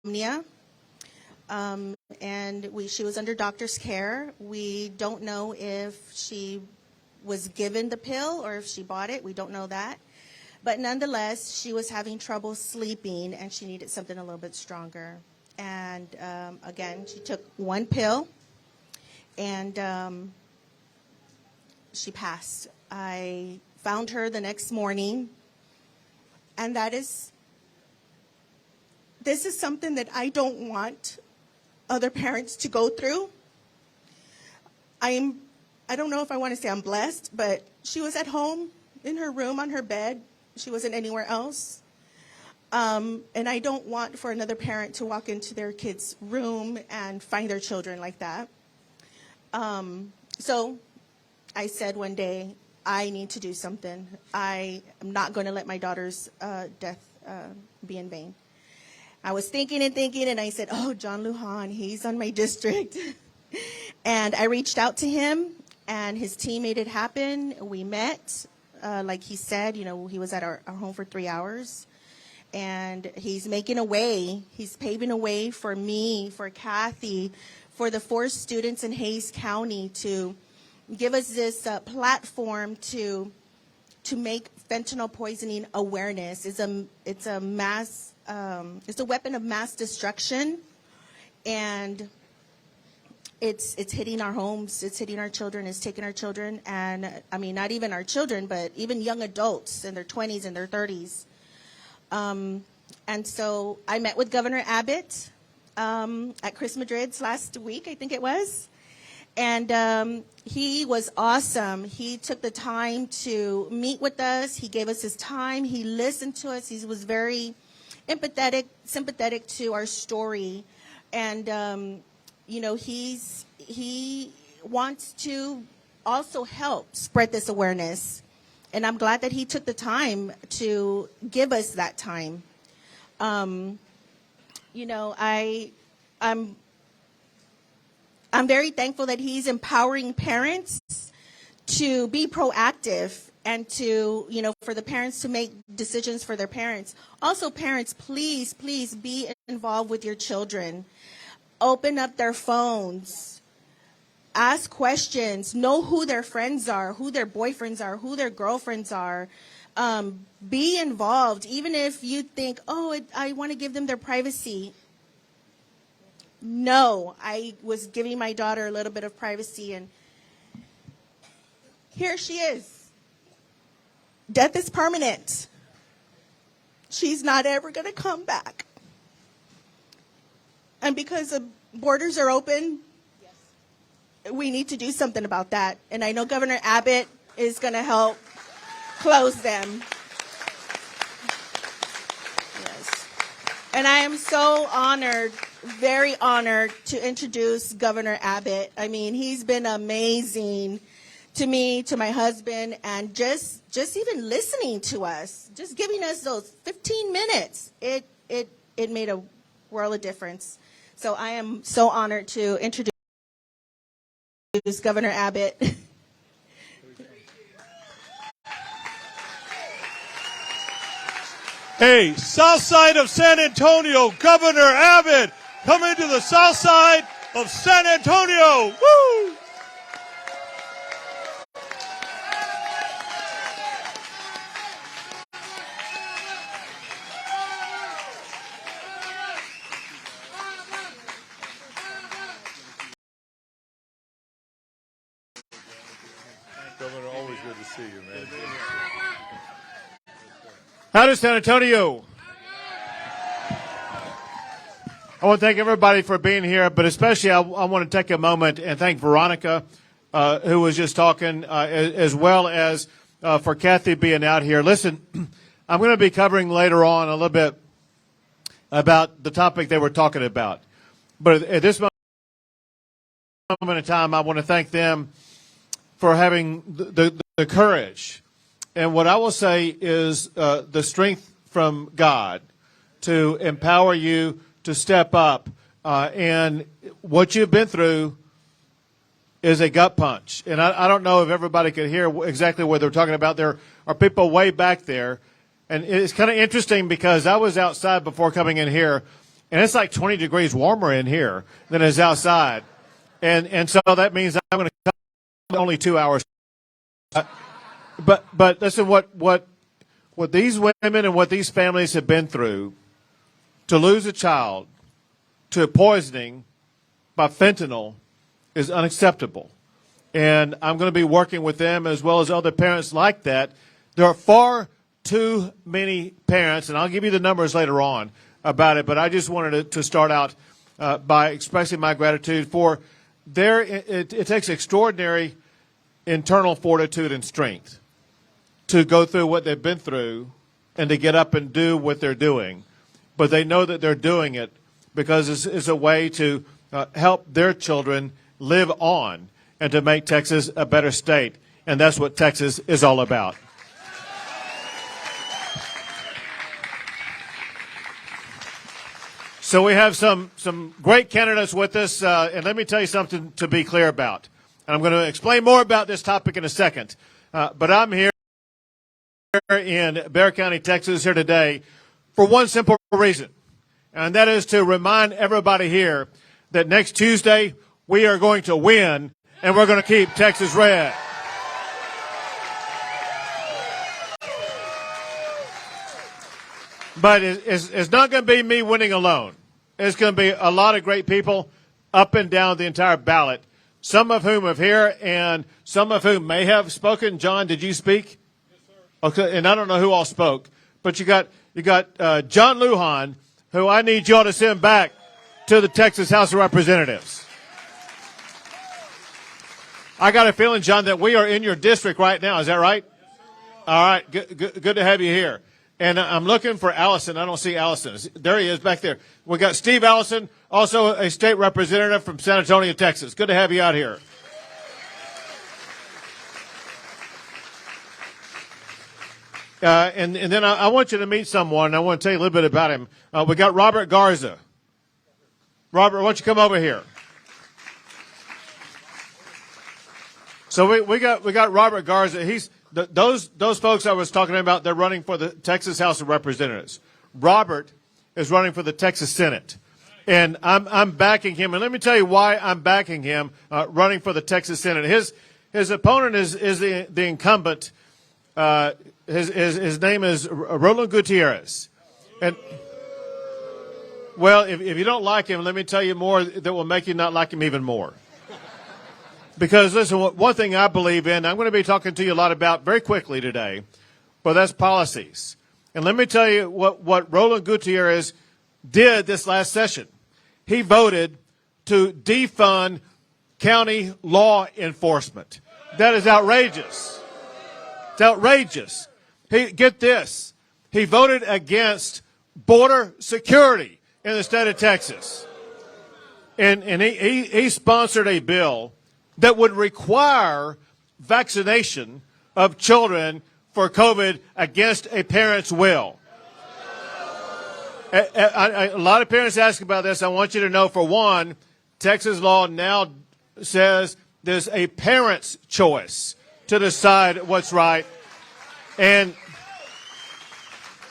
insomnia. And she was under doctor's care. We don't know if she was given the pill or if she bought it. We don't know that. But nonetheless, she was having trouble sleeping and she needed something a little bit stronger. And again, she took one pill and she passed. I found her the next morning, and this is something that I don't want other parents to go through. I don't know if I want to say I'm blessed, but she was at home in her room on her bed. She wasn't anywhere else. And I don't want for another parent to walk into their kid's room and find their children like that. So I said one day, I need to do something. I am not going to let my daughter's death be in vain. I was thinking, and I said, oh, John Lujan, he's on my district. And I reached out to him, and his team made it happen. We met. Like he said, he was at our home for 3 hours. And he's making a way. He's paving a way for me, for Kathy, for the 4 students in Hays County to give us this platform to make fentanyl poisoning awareness. It's a weapon of mass destruction, and it's hitting our homes, it's hitting our children, it's taking our children, and I mean not even our children, but even young adults in their 20s and their 30s. And so I met with Governor Abbott at Chris Madrid's last week, I think it was. And he was awesome. He took the time to meet with us. He gave us his time. He listened to us. He was very empathetic, sympathetic to our story. And, he wants to also help spread this awareness. And I'm glad that he took the time to give us that time. I'm very thankful that he's empowering parents to be proactive and to, for the parents to make decisions for their parents. Also, parents, please be involved with your children. Open up their phones. Ask questions. Know who their friends are, who their boyfriends are, who their girlfriends are. Be involved, even if you think, I want to give them their privacy. No, I was giving my daughter a little bit of privacy, and here she is. Death is permanent. She's not ever going to come back. And because the borders are open, we need to do something about that. And I know Governor Abbott is going to help close them. Yes. And I am so honored, very honored to introduce Governor Abbott. I mean, he's been amazing to me, to my husband, and just even listening to us, just giving us those 15 minutes. It made a world of difference. So I am so honored to introduce Governor Abbott. Hey, south side of San Antonio, Governor Abbott, coming to the south side of San Antonio. Woo! Governor, always good to see you, man. How does San Antonio? I want to thank everybody for being here, but especially I want to take a moment and thank Veronica, who was just talking, as well as for Kathy being out here. Listen, I'm going to be covering later on a little bit about the topic they were talking about. But at this moment in time, I want to thank them for having the courage. And what I will say is the strength from God to empower you to step up. And what you've been through is a gut punch. And I don't know if everybody could hear exactly what they're talking about. There are people way back there. And it's kind of interesting because I was outside before coming in here, and it's like 20 degrees warmer in here than it is outside. And so that means I'm going to come only 2 hours. But listen, what these women and what these families have been through to lose a child to poisoning by fentanyl is unacceptable. And I'm going to be working with them as well as other parents like that. There are far too many parents, and I'll give you the numbers later on about it, but I just wanted to start out by expressing my gratitude for it takes extraordinary internal fortitude and strength to go through what they've been through and to get up and do what they're doing. But they know that they're doing it because it's a way to help their children live on and to make Texas a better state. And that's what Texas is all about. So we have some great candidates with us, and let me tell you something to be clear about. And I'm going to explain more about this topic in a second. But I'm here in Bexar County, Texas, here today for one simple reason, and that is to remind everybody here that next Tuesday we are going to win, and we're going to keep Texas red. But it's not going to be me winning alone. It's going to be a lot of great people up and down the entire ballot, some of whom are here and some of whom may have spoken. John, did you speak? Yes, sir. Okay, and I don't know who all spoke, but you got John Lujan, who I need you all to send back to the Texas House of Representatives. I got a feeling, John, that we are in your district right now. Is that right? Yes, sir, all right, good to have you here. And I'm looking for Allison. I don't see Allison. There he is back there. We got Steve Allison, also a state representative from San Antonio, Texas. Good to have you out here. And then I want you to meet someone. I want to tell you a little bit about him. We got Robert Garza. Robert, why don't you come over here? So we got Robert Garza. He's those folks I was talking about. They're running for the Texas House of Representatives. Robert is running for the Texas Senate, and I'm backing him. And let me tell you why I'm backing him running for the Texas Senate. His opponent is the incumbent. His name is Roland Gutierrez, and well, if you don't like him, let me tell you more that will make you not like him even more. Because, listen, one thing I believe in, I'm going to be talking to you a lot about very quickly today, but that's policies. And let me tell you what Roland Gutierrez did this last session. He voted to defund county law enforcement. That is outrageous. It's outrageous. Get this. He voted against border security in the state of Texas. And he sponsored a bill that would require vaccination of children for COVID against a parent's will. A lot of parents ask about this. I want you to know, for one, Texas law now says there's a parent's choice to decide what's right. And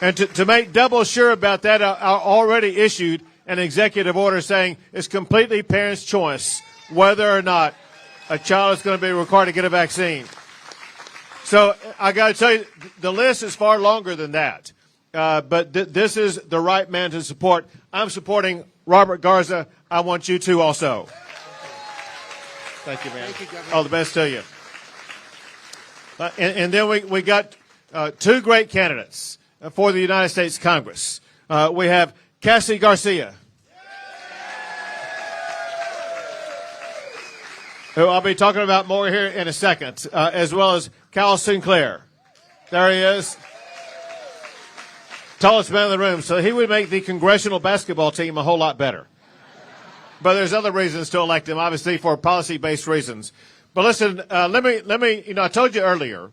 to make double sure about that, I already issued an executive order saying it's completely parents' choice whether or not a child is going to be required to get a vaccine. So I got to tell you, the list is far longer than that. But this is the right man to support. I'm supporting Robert Garza. I want you to also. Thank you, man. Thank you, all the best to you. And then we got two great candidates for the United States Congress. We have Cassie Garcia, who I'll be talking about more here in a second, as well as Cal Sinclair. There he is. Tallest man in the room. So he would make the congressional basketball team a whole lot better. But there's other reasons to elect him, obviously for policy-based reasons. But listen, let me, I told you earlier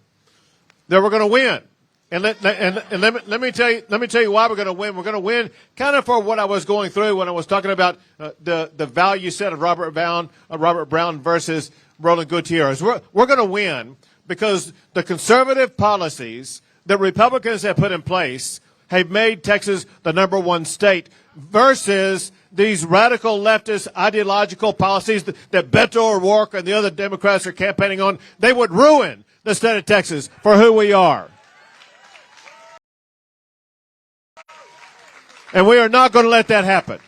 that we're going to win. And let me tell you why we're going to win. We're going to win kind of for what I was going through when I was talking about the value set of Robert Brown versus Roland Gutierrez. We're going to win because the conservative policies that Republicans have put in place have made Texas the #1 state versus these radical leftist ideological policies that Beto O'Rourke and the other Democrats are campaigning on. They would ruin the state of Texas for who we are. And we are not going to let that happen.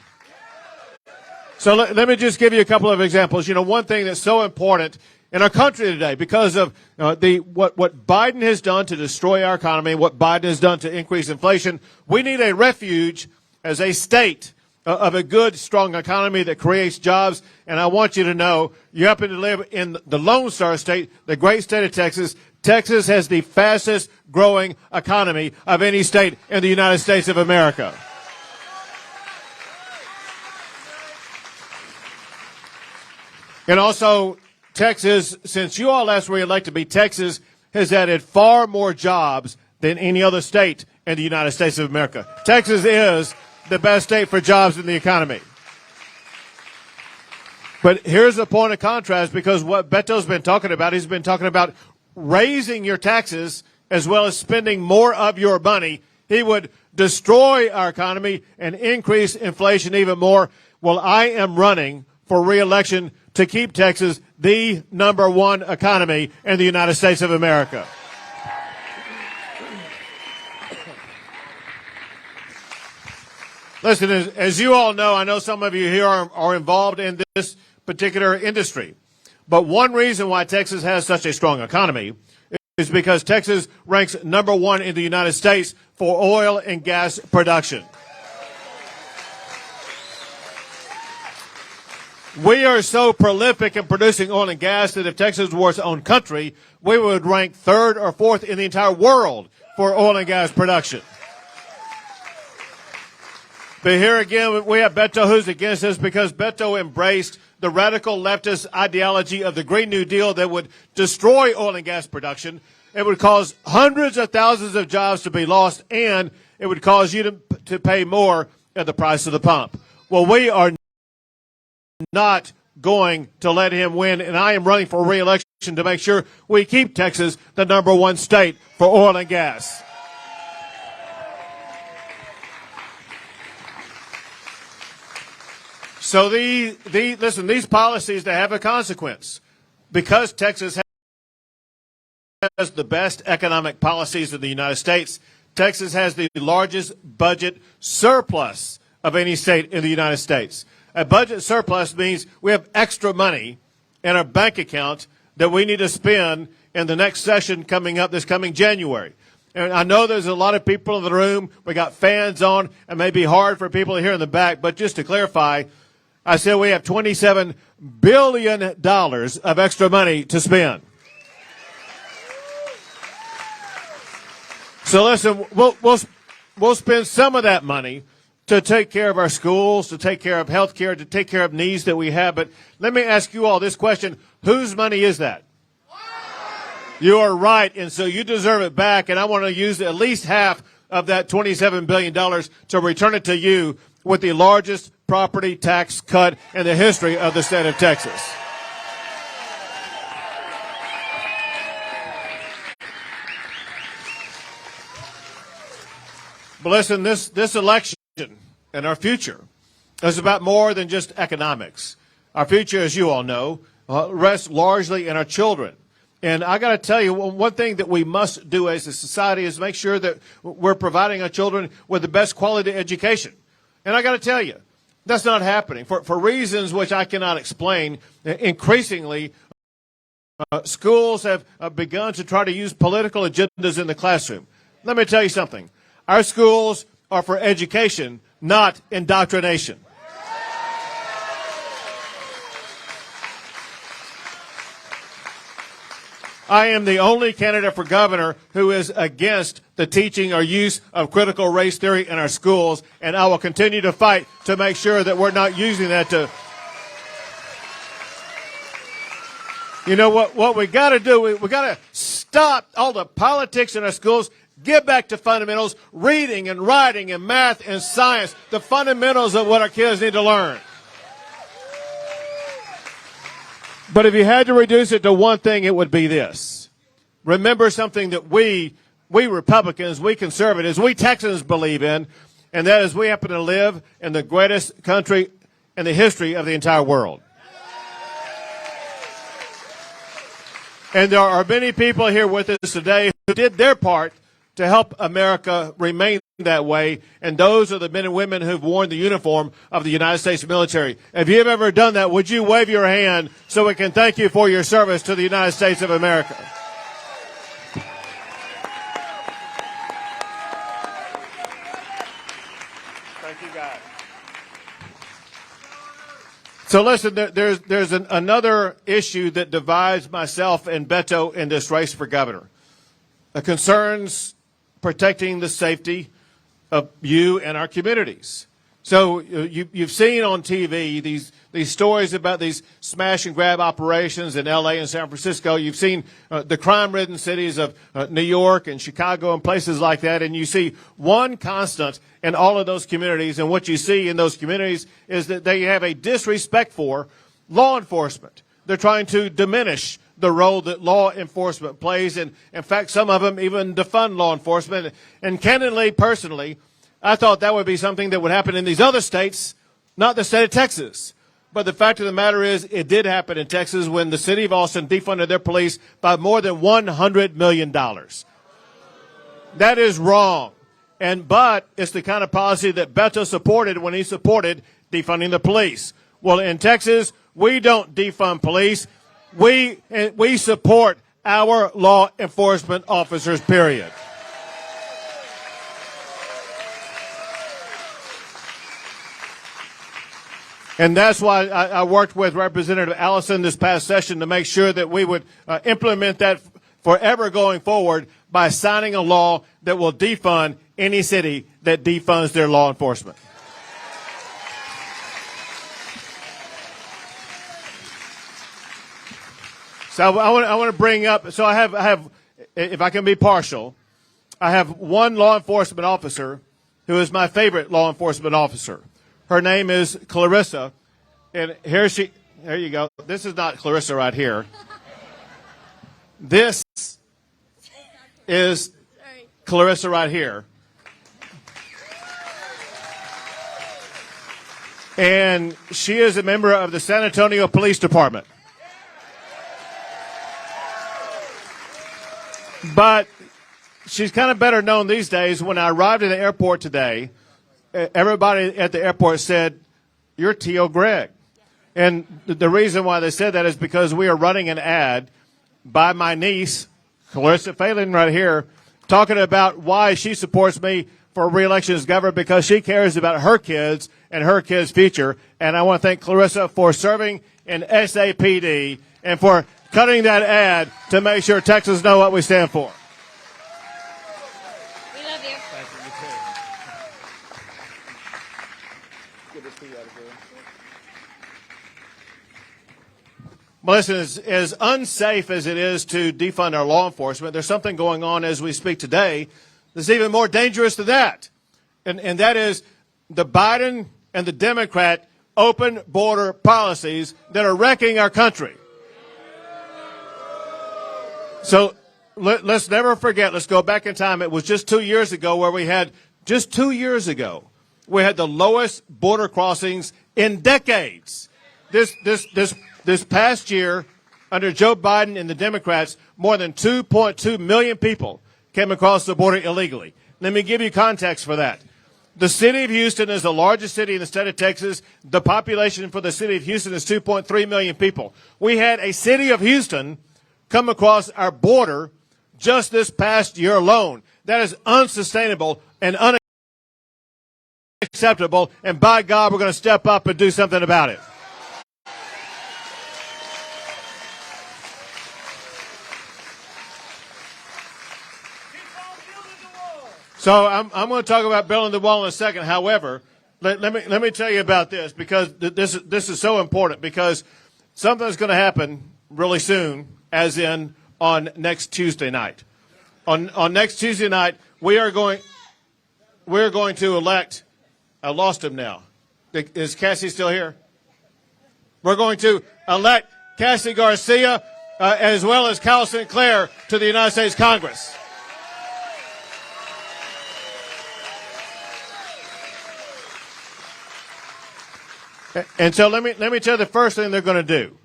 So let me just give you a couple of examples. You know, one thing that's so important in our country today because of what Biden has done to destroy our economy, what Biden has done to increase inflation, we need a refuge as a state of a good, strong economy that creates jobs. And I want you to know, you happen to live in the Lone Star State, the great state of Texas. Texas has the fastest growing economy of any state in the United States of America. And also, Texas, since you all last reelected me, Texas has added far more jobs than any other state in the United States of America. Texas is the best state for jobs in the economy. But here's a point of contrast, because what Beto's been talking about, he's been talking about raising your taxes as well as spending more of your money. He would destroy our economy and increase inflation even more. Well, I am running for re-election to keep Texas the #1 economy in the United States of America. Listen, as you all know, I know some of you here are involved in this particular industry. But one reason why Texas has such a strong economy is because Texas ranks #1 in the United States for oil and gas production. We are so prolific in producing oil and gas that if Texas were its own country, we would rank 3rd or 4th in the entire world for oil and gas production. But here again, we have Beto who's against us because Beto embraced the radical leftist ideology of the Green New Deal that would destroy oil and gas production. It would cause hundreds of thousands of jobs to be lost, and it would cause you to pay more at the price of the pump. Well, we are not going to let him win, and I am running for re-election to make sure we keep Texas the #1 state for oil and gas. So listen, these policies, they have a consequence. Because Texas has the best economic policies in the United States, Texas has the largest budget surplus of any state in the United States. A budget surplus means we have extra money in our bank account that we need to spend in the next session coming up this coming January. And I know there's a lot of people in the room. We got fans on. It may be hard for people here in the back, but just to clarify, I said we have $27 billion of extra money to spend. So listen, we'll spend some of that money to take care of our schools, to take care of health care, to take care of needs that we have. But let me ask you all this question. Whose money is that? You are right, and so you deserve it back, and I want to use at least half of that $27 billion to return it to you with the largest property tax cut in the history of the state of Texas. But listen, this election and our future is about more than just economics. Our future, as you all know, rests largely in our children. And I got to tell you, one thing that we must do as a society is make sure that we're providing our children with the best quality education. And I got to tell you, that's not happening for reasons which I cannot explain. Increasingly, schools have begun to try to use political agendas in the classroom. Let me tell you something. Our schools are for education, not indoctrination. I am the only candidate for governor who is against the teaching or use of critical race theory in our schools, and I will continue to fight to make sure that we're not using that to... You know what we got to do? We got to stop all the politics in our schools. Get back to fundamentals, reading and writing and math and science, the fundamentals of what our kids need to learn. But if you had to reduce it to one thing, it would be this. Remember something that we we Republicans, we conservatives, we Texans believe in, and that is we happen to live in the greatest country in the history of the entire world. And there are many people here with us today who did their part to help America remain that way, and those are the men and women who've worn the uniform of the United States military. If you've ever done that, would you wave your hand so we can thank you for your service to the United States of America? Thank you, God. So listen, there's another issue that divides myself and Beto in this race for governor. It concerns protecting the safety of you and our communities. So you've seen on TV these stories about these smash and grab operations in L.A. and San Francisco. You've seen the crime-ridden cities of New York and Chicago and places like that, and you see one constant in all of those communities, and what you see in those communities is that they have a disrespect for law enforcement. They're trying to diminish the role that law enforcement plays, and in fact, some of them even defund law enforcement. And candidly, personally, I thought that would be something that would happen in these other states, not the state of Texas. But the fact of the matter is, it did happen in Texas when the city of Austin defunded their police by more than $100 million. That is wrong. But it's the kind of policy that Beto supported when he supported defunding the police. Well, in Texas, we don't defund police. We support our law enforcement officers, period. And that's why I worked with Representative Allison this past session to make sure that we would implement that forever going forward by signing a law that will defund any city that defunds their law enforcement. So I want to bring up, so I have, if I can be partial, I have one law enforcement officer who is my favorite law enforcement officer. Her name is Clarissa, and here you go. This is not Clarissa right here. This is Clarissa right here. And she is a member of the San Antonio Police Department. But she's kind of better known these days. When I arrived at the airport today, everybody at the airport said, "You're T.O. Gregg." And the reason why they said that is because we are running an ad by my niece, Clarissa Phelan, right here, talking about why she supports me for re-election as governor, because she cares about her kids and her kids' future. And I want to thank Clarissa for serving in SAPD and for cutting that ad to make sure Texans know what we stand for. We love you. Thank you. You too. Good to see you out here. Well, listen, as unsafe as it is to defund our law enforcement, there's something going on as we speak today that's even more dangerous than that. And that is the Biden and the Democrat open border policies that are wrecking our country. So let's never forget, let's go back in time. It was just 2 years ago where we had the lowest border crossings in decades. This past year, under Joe Biden and the Democrats, more than 2.2 million people came across the border illegally. Let me give you context for that. The city of Houston is the largest city in the state of Texas. The population for the city of Houston is 2.3 million people. We had a city of Houston come across our border just this past year alone. That is unsustainable and unacceptable, and by God, we're going to step up and do something about it. So I'm going to talk about building the wall in a second. However, let me tell you about this, because this is so important, because something's going to happen really soon, as in on next Tuesday night. On next Tuesday night, we're going to elect. I lost him now. Is Cassie still here? We're going to elect Cassie Garcia as well as Cal Sinclair to the United States Congress. And so let me tell you the first thing they're going to do.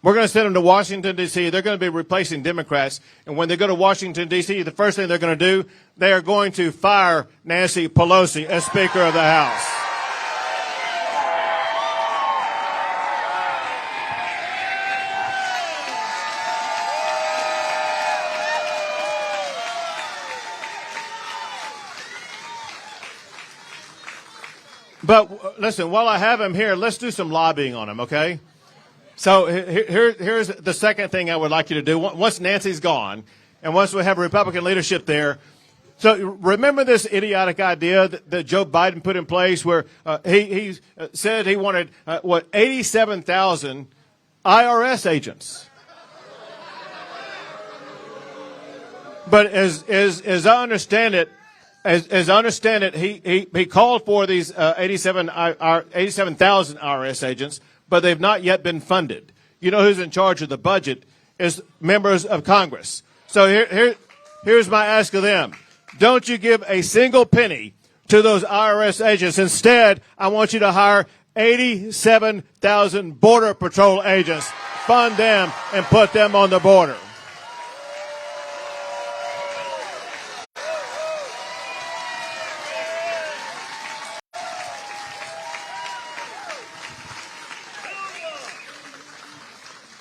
We're going to send them to Washington, D.C. They're going to be replacing Democrats. And when they go to Washington, D.C., the first thing they're going to do, they are going to fire Nancy Pelosi as Speaker of the House. But listen, while I have him here, let's do some lobbying on him, okay? So here's the second thing I would like you to do. Once Nancy's gone, and once we have Republican leadership there, so remember this idiotic idea that Joe Biden put in place where he said he wanted, 87,000 IRS agents. But as I understand it, he called for these 87,000 IRS agents, but they've not yet been funded. You know who's in charge of the budget is members of Congress. So here's my ask of them. Don't you give a single penny to those IRS agents. Instead, I want you to hire 87,000 Border Patrol agents. Fund them and put them on the border.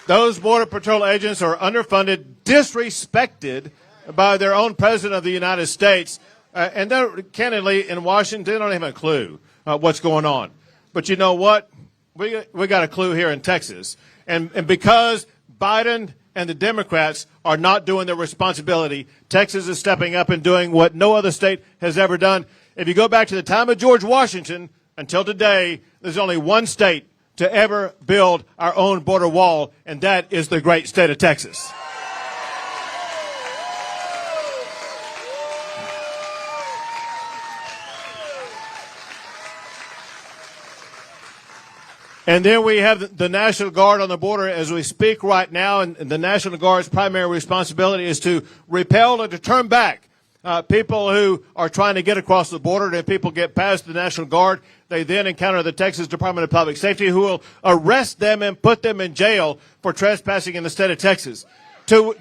Those Border Patrol agents are underfunded, disrespected by their own President of the United States. And they're, candidly, in Washington, they don't have a clue what's going on. But you know what? We got a clue here in Texas. And because Biden and the Democrats are not doing their responsibility, Texas is stepping up and doing what no other state has ever done. If you go back to the time of George Washington until today, there's only one state to ever build our own border wall, and that is the great state of Texas. And then we have the National Guard on the border as we speak right now, and the National Guard's primary responsibility is to repel and to turn back people who are trying to get across the border. And if people get past the National Guard, they then encounter the Texas Department of Public Safety, who will arrest them and put them in jail for trespassing in the state of Texas. Two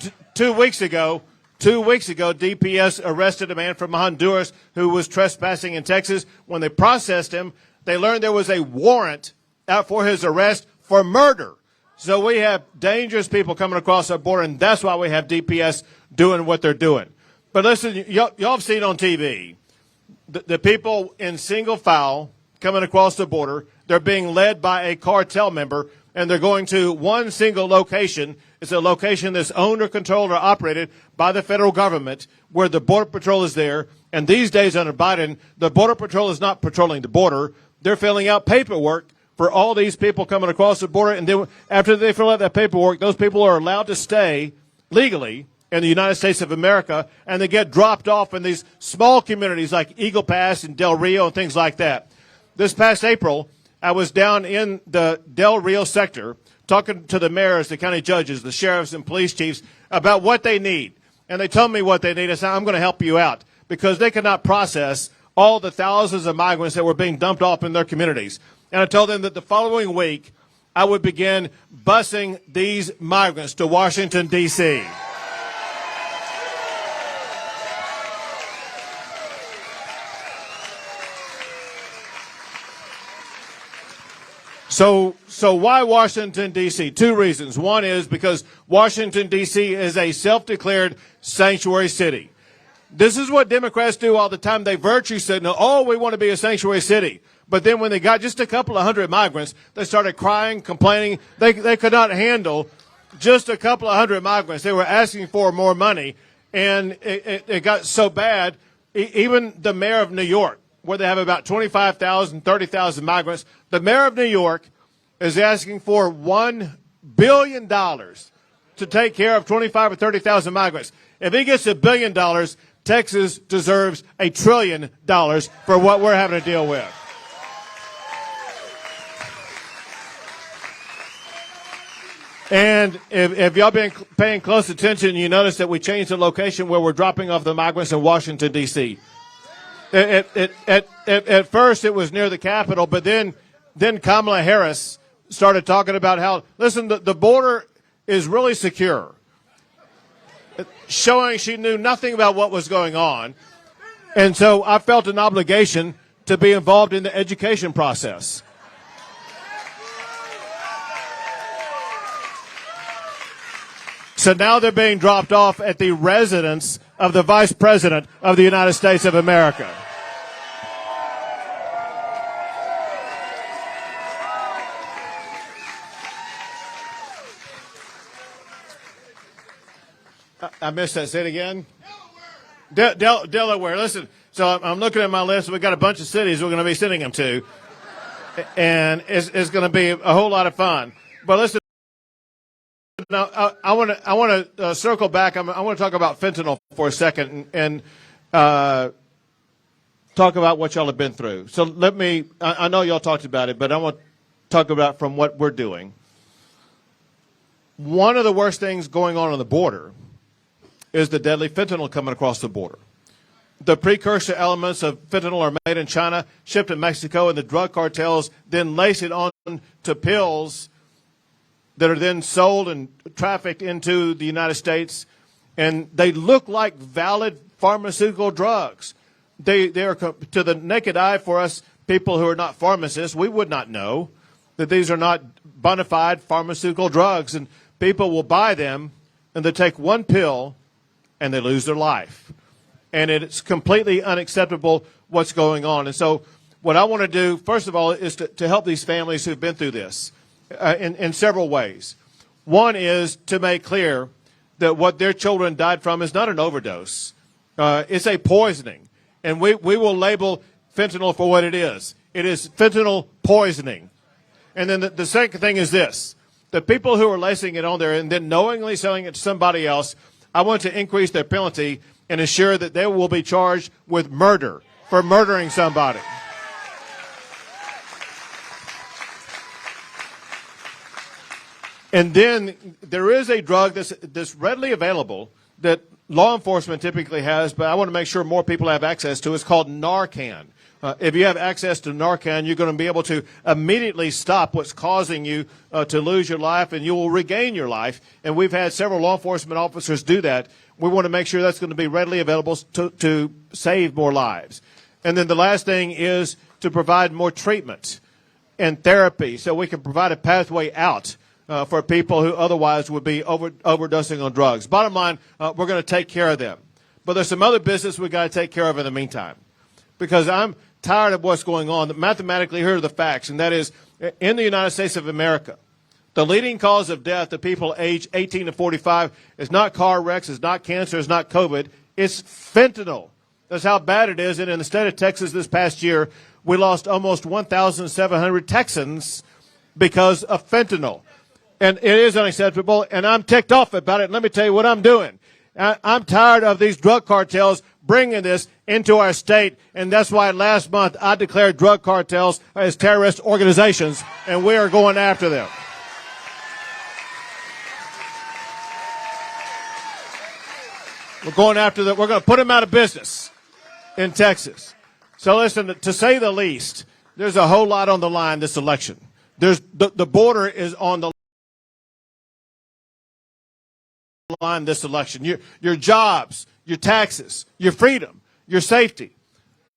weeks ago, DPS arrested a man from Honduras who was trespassing in Texas. When they processed him, they learned there was a warrant out for his arrest for murder. So we have dangerous people coming across our border, and that's why we have DPS doing what they're doing. But listen, y'all have seen on TV the people in single file coming across the border. They're being led by a cartel member, and they're going to one single location. It's a location that's owned or controlled or operated by the federal government, where the Border Patrol is there. And these days under Biden, the Border Patrol is not patrolling the border. They're filling out paperwork for all these people coming across the border. And then after they fill out that paperwork, those people are allowed to stay legally in the United States of America, and they get dropped off in these small communities like Eagle Pass and Del Rio and things like that. This past April, I was down in the Del Rio sector talking to the mayors, the county judges, the sheriffs, and police chiefs about what they need. And they told me what they need. I said, I'm going to help you out, because they could not process all the thousands of migrants that were being dumped off in their communities. And I told them that the following week, I would begin busing these migrants to Washington, D.C. So why Washington, D.C.? Two reasons. One is because Washington, D.C. is a self-declared sanctuary city. This is what Democrats do all the time. They virtue signal, oh, we want to be a sanctuary city. But then when they got just a couple of hundred migrants, they started crying, complaining. They could not handle just a couple of hundred migrants. They were asking for more money. And it got so bad, even the mayor of New York, where they have about 25,000, 30,000 migrants, the mayor of New York is asking for $1 billion to take care of 25 or 30,000 migrants. If he gets $1 billion, Texas deserves $1 trillion for what we're having to deal with. And if y'all been paying close attention, you notice that we changed the location where we're dropping off the migrants in Washington, D.C. At first, it was near the Capitol, but then Then Kamala Harris started talking about how, listen, the border is really secure, showing she knew nothing about what was going on. And so I felt an obligation to be involved in the education process. So now they're being dropped off at the residence of the Vice President of the United States of America. I missed that. Say it again. Delaware. Listen, so I'm looking at my list. We've got a bunch of cities we're going to be sending them to, and it's going to be a whole lot of fun. But listen, now I want to circle back. I want to talk about fentanyl for a second and talk about what y'all have been through. So I know y'all talked about it, but I want to talk about from what we're doing. One of the worst things going on the border is the deadly fentanyl coming across the border. The precursor elements of fentanyl are made in China, shipped to Mexico, and the drug cartels then lace it on to pills that are then sold and trafficked into the United States. And they look like valid pharmaceutical drugs. They are, to the naked eye, for us people who are not pharmacists, we would not know that these are not bona fide pharmaceutical drugs. And people will buy them, and they take one pill, and they lose their life. And it's completely unacceptable what's going on. And so what I want to do, first of all, is to help these families who've been through this in several ways. One is to make clear that what their children died from is not an overdose. It's a poisoning. And we will label fentanyl for what it is. It is fentanyl poisoning. And then the second thing is this. The people who are lacing it on there and then knowingly selling it to somebody else, I want to increase their penalty and ensure that they will be charged with murder for murdering somebody. And then there is a drug that's readily available that law enforcement typically has, but I want to make sure more people have access to. It's called Narcan. If you have access to Narcan, you're going to be able to immediately stop what's causing you to lose your life, and you will regain your life. And we've had several law enforcement officers do that. We want to make sure that's going to be readily available to save more lives. And then the last thing is to provide more treatment and therapy so we can provide a pathway out for people who otherwise would be overdosing on drugs. Bottom line, we're going to take care of them. But there's some other business we've got to take care of in the meantime, because I'm tired of what's going on. Mathematically, here are the facts, and that is, in the United States of America, the leading cause of death to people aged 18 to 45 is not car wrecks, it's not cancer, it's not COVID, it's fentanyl. That's how bad it is. And in the state of Texas this past year, we lost almost 1,700 Texans because of fentanyl. And it is unacceptable, and I'm ticked off about it. And let me tell you what I'm doing. I'm tired of these drug cartels bringing this into our state, and that's why last month I declared drug cartels as terrorist organizations, and we are going after them. We're going after them. We're going to put them out of business in Texas. So listen, to say the least, there's a whole lot on the line this election. The border is on the line this election. Your jobs, your taxes, your freedom, your safety.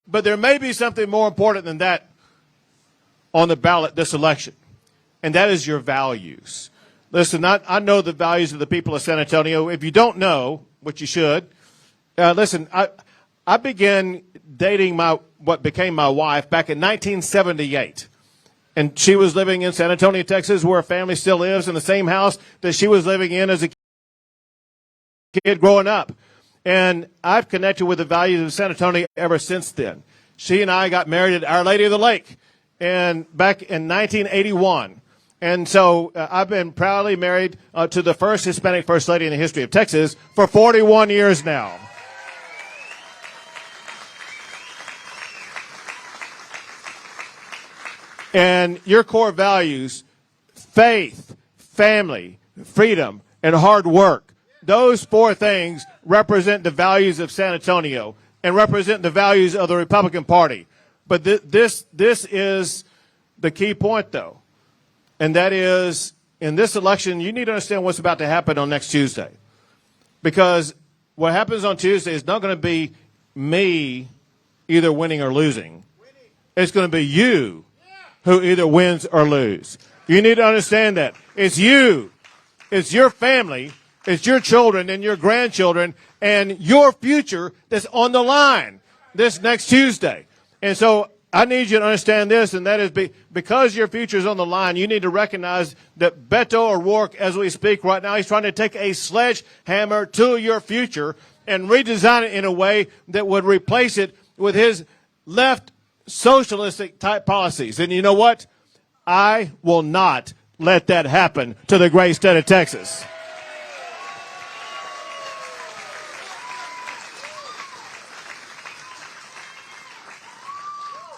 But there may be something more important than that on the ballot this election, and that is your values. Listen, I know the values of the people of San Antonio. If you don't know, which you should, listen, I began dating what became my wife back in 1978. And she was living in San Antonio, Texas, where her family still lives, in the same house that she was living in as a kid growing up. And I've connected with the values of San Antonio ever since then. She and I got married at Our Lady of the Lake back in 1981. And so I've been proudly married to the first Hispanic First Lady in the history of Texas for 41 years now. And your core values, faith, family, freedom, and hard work, those four things represent the values of San Antonio and represent the values of the Republican Party. But this is the key point, though, and that is in this election, you need to understand what's about to happen on next Tuesday. Because what happens on Tuesday is not going to be me either winning or losing. It's going to be you who either wins or lose. You need to understand that. It's you. It's your family. It's your children and your grandchildren and your future that's on the line this next Tuesday. And so I need you to understand this, and that is because your future is on the line, you need to recognize that Beto O'Rourke, as we speak right now, he's trying to take a sledgehammer to your future and redesign it in a way that would replace it with his left socialistic type policies. And you know what? I will not let that happen to the great state of Texas.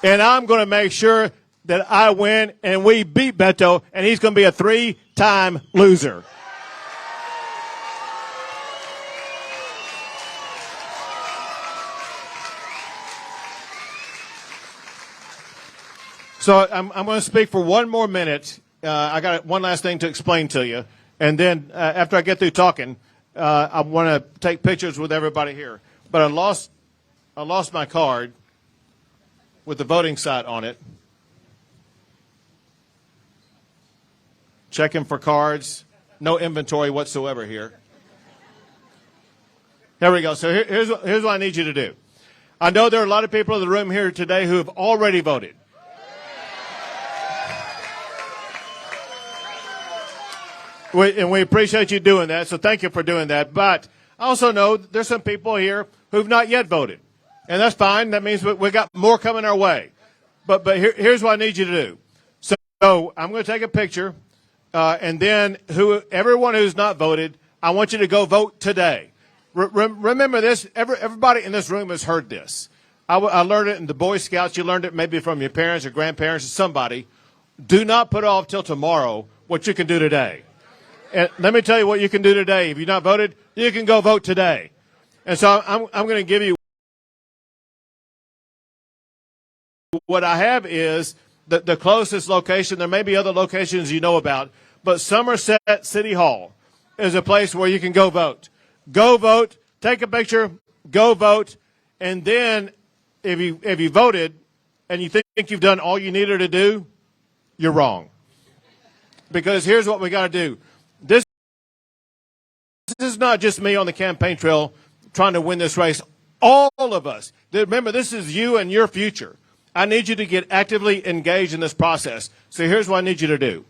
And I'm going to make sure that I win and we beat Beto, and he's going to be a 3-time loser. So I'm going to speak for one more minute. I got one last thing to explain to you. And then after I get through talking, I want to take pictures with everybody here. But I lost my card with the voting site on it. Checking for cards. No inventory whatsoever here. There we go. So here's what I need you to do. I know there are a lot of people in the room here today who have already voted. And we appreciate you doing that, so thank you for doing that. But I also know there's some people here who've not yet voted. And that's fine. That means we got more coming our way. But here's what I need you to do. So I'm going to take a picture, and then everyone who's not voted, I want you to go vote today. Remember this. Everybody in this room has heard this. I learned it in the Boy Scouts. You learned it maybe from your parents or grandparents or somebody. Do not put off till tomorrow what you can do today. And let me tell you what you can do today. If you've not voted, you can go vote today. And so I'm going to give you what I have is the closest location. There may be other locations you know about, but Somerset City Hall is a place where you can go vote. Go vote, take a picture, go vote, and then if you voted and you think you've done all you needed to do, you're wrong. Because here's what we got to do. This is not just me on the campaign trail trying to win this race. All of us. Remember, this is you and your future. I need you to get actively engaged in this process. So here's what I need you to do.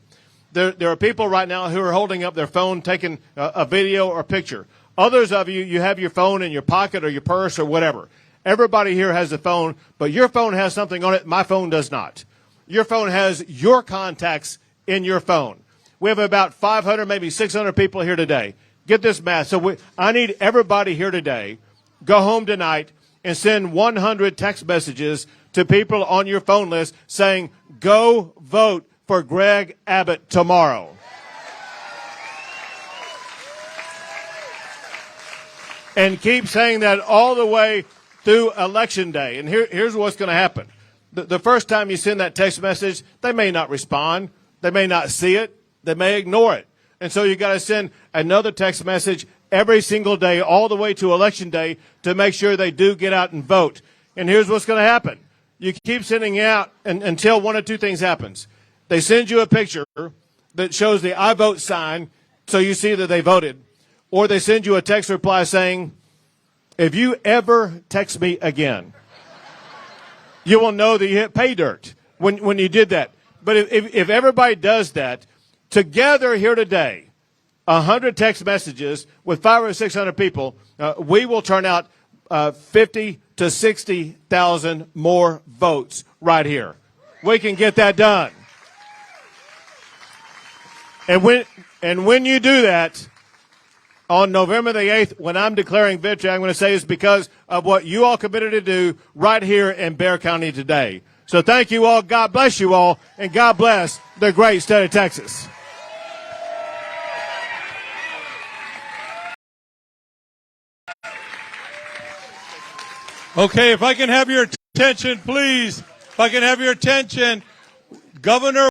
There are people right now who are holding up their phone, taking a video or picture. Others of you have your phone in your pocket or your purse or whatever. Everybody here has a phone, but your phone has something on it. My phone does not. Your phone has your contacts in your phone. We have about 500, maybe 600 people here today. Get this math. So I need everybody here today, go home tonight and send 100 text messages to people on your phone list saying, go vote for Greg Abbott tomorrow. And keep saying that all the way through Election Day. And here's what's going to happen. The first time you send that text message, they may not respond. They may not see it. They may ignore it. And so you got to send another text message every single day all the way to Election Day to make sure they do get out and vote. And here's what's going to happen. You keep sending out until one of two things happens. They send you a picture that shows the I vote sign so you see that they voted. Or they send you a text reply saying, if you ever text me again, you will know that you hit pay dirt when you did that. But if everybody does that, together here today, 100 text messages with 500 or 600 people, we will turn out 50 to 60,000 more votes right here. We can get that done. And when you do that, on November the 8th, when I'm declaring victory, I'm going to say it's because of what you all committed to do right here in Bexar County today. So thank you all. God bless you all. And God bless the great state of Texas. Okay, if I can have your attention, please. If I can have your attention. Governor